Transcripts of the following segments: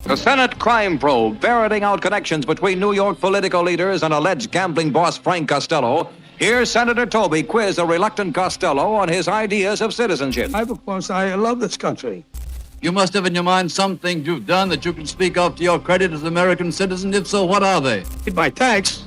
The Senate crime probe ferreting out connections between New York political leaders and alleged gambling boss Frank Costello. Here's Senator Toby quiz a reluctant Costello on his ideas of citizenship. I love this country. You must have in your mind some things you've done that you can speak of to your credit as an American citizen. If so, what are they? Paid my tax.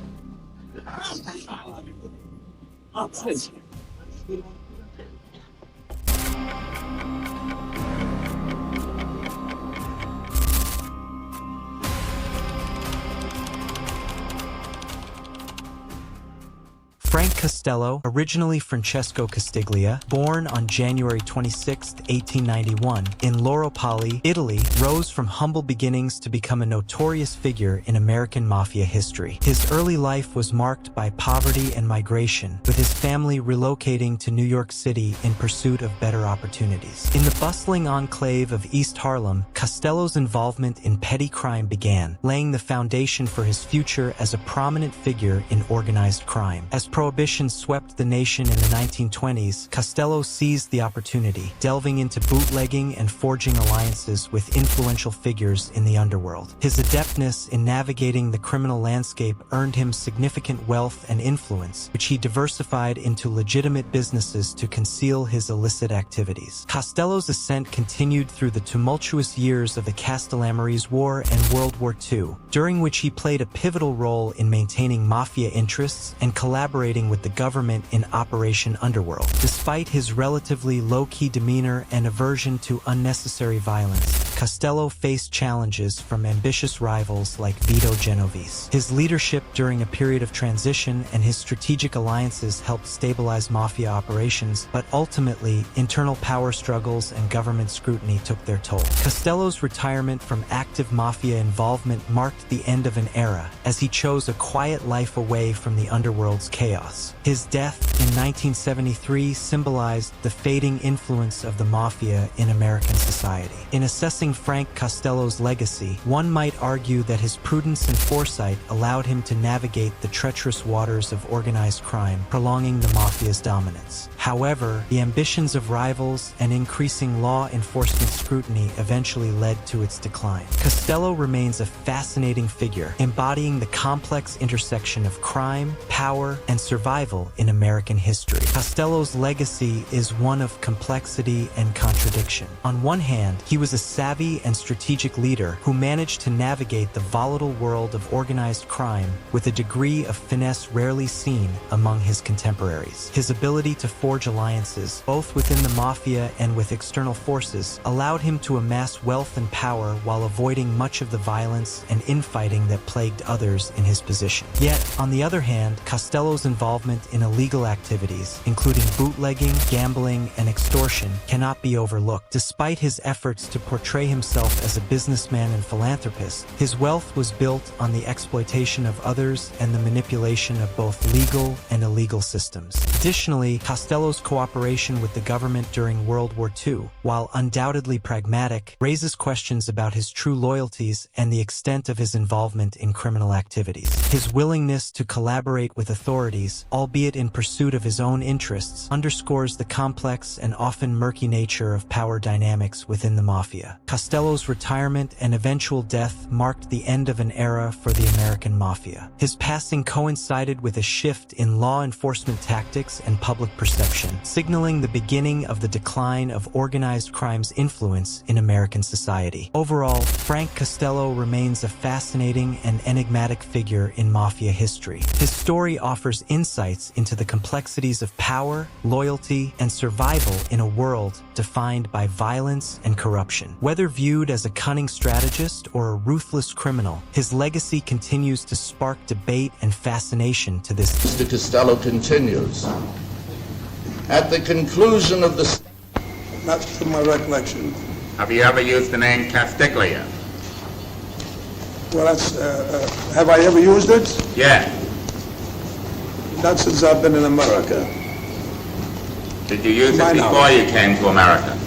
Frank Costello, originally Francesco Castiglia, born on January 26, 1891, in Loro Pali, Italy, rose from humble beginnings to become a notorious figure in American mafia history. His early life was marked by poverty and migration, with his family relocating to New York City in pursuit of better opportunities. In the bustling enclave of East Harlem, Costello's involvement in petty crime began, laying the foundation for his future as a prominent figure in organized crime. As Prohibition swept the nation in the 1920s, Costello seized the opportunity, delving into bootlegging and forging alliances with influential figures in the underworld. His adeptness in navigating the criminal landscape earned him significant wealth and influence, which he diversified into legitimate businesses to conceal his illicit activities. Costello's ascent continued through the tumultuous years of the Castellammarese War and World War II, during which he played a pivotal role in maintaining mafia interests and collaborating with the government in Operation Underworld. Despite his relatively low-key demeanor and aversion to unnecessary violence, Costello faced challenges from ambitious rivals like Vito Genovese. His leadership during a period of transition and his strategic alliances helped stabilize mafia operations, but ultimately, internal power struggles and government scrutiny took their toll. Costello's retirement from active mafia involvement marked the end of an era, as he chose a quiet life away from the underworld's chaos. His death in 1973 symbolized the fading influence of the mafia in American society. In assessing Frank Costello's legacy, one might argue that his prudence and foresight allowed him to navigate the treacherous waters of organized crime, prolonging the mafia's dominance. However, the ambitions of rivals and increasing law enforcement scrutiny eventually led to its decline. Costello remains a fascinating figure, embodying the complex intersection of crime, power, and survival in American history. Costello's legacy is one of complexity and contradiction. On one hand, he was a savvy and strategic leader who managed to navigate the volatile world of organized crime with a degree of finesse rarely seen among his contemporaries. His ability to forge alliances, both within the mafia and with external forces, allowed him to amass wealth and power while avoiding much of the violence and infighting that plagued others in his position. Yet, on the other hand, Costello's involvement in illegal activities, including bootlegging, gambling, and extortion, cannot be overlooked. Despite his efforts to portray himself as a businessman and philanthropist, his wealth was built on the exploitation of others and the manipulation of both legal and illegal systems. Additionally, Costello's cooperation with the government during World War II, while undoubtedly pragmatic, raises questions about his true loyalties and the extent of his involvement in criminal activities. His willingness to collaborate with authorities, albeit in pursuit of his own interests, underscores the complex and often murky nature of power dynamics within the mafia. Costello's retirement and eventual death marked the end of an era for the American mafia. His passing coincided with a shift in law enforcement tactics and public perception, signaling the beginning of the decline of organized crime's influence in American society. Overall, Frank Costello remains a fascinating and enigmatic figure in mafia history. His story offers insights into the complexities of power, loyalty, and survival in a world defined by violence and corruption. Whether viewed as a cunning strategist or a ruthless criminal, his legacy continues to spark debate and fascination to this day. Mr. Costello continues. At the conclusion of the... Not to my recollection. Have you ever used the name Castiglia? Well, that's, have I ever used it? Yeah. Not since I've been in America. Did you use it before you came to America?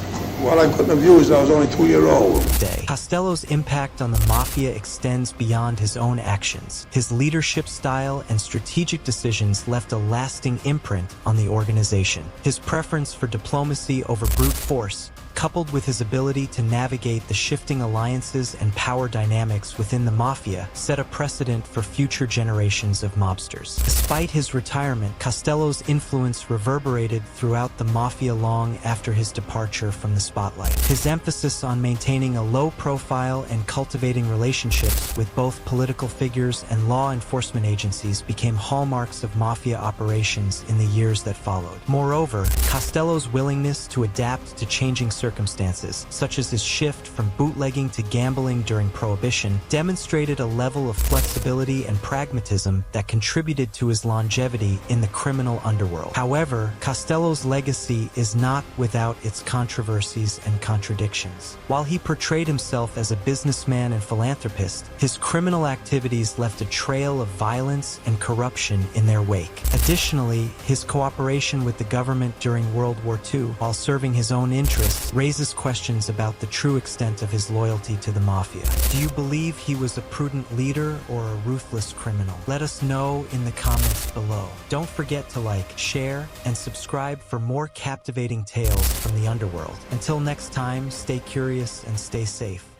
Well, I couldn't have used it. I was only 2-year-old. Costello's impact on the mafia extends beyond his own actions. His leadership style and strategic decisions left a lasting imprint on the organization. His preference for diplomacy over brute force, coupled with his ability to navigate the shifting alliances and power dynamics within the mafia, set a precedent for future generations of mobsters. Despite his retirement, Costello's influence reverberated throughout the mafia long after his departure from the spotlight. His emphasis on maintaining a low profile and cultivating relationships with both political figures and law enforcement agencies became hallmarks of mafia operations in the years that followed. Moreover, Costello's willingness to adapt to changing circumstances, such as his shift from bootlegging to gambling during Prohibition, demonstrated a level of flexibility and pragmatism that contributed to his longevity in the criminal underworld. However, Costello's legacy is not without its controversies and contradictions. While he portrayed himself as a businessman and philanthropist, his criminal activities left a trail of violence and corruption in their wake. Additionally, his cooperation with the government during World War II, while serving his own interests, raises questions about the true extent of his loyalty to the mafia. Do you believe he was a prudent leader or a ruthless criminal? Let us know in the comments below. Don't forget to like, share, and subscribe for more captivating tales from the underworld. Until next time, stay curious and stay safe.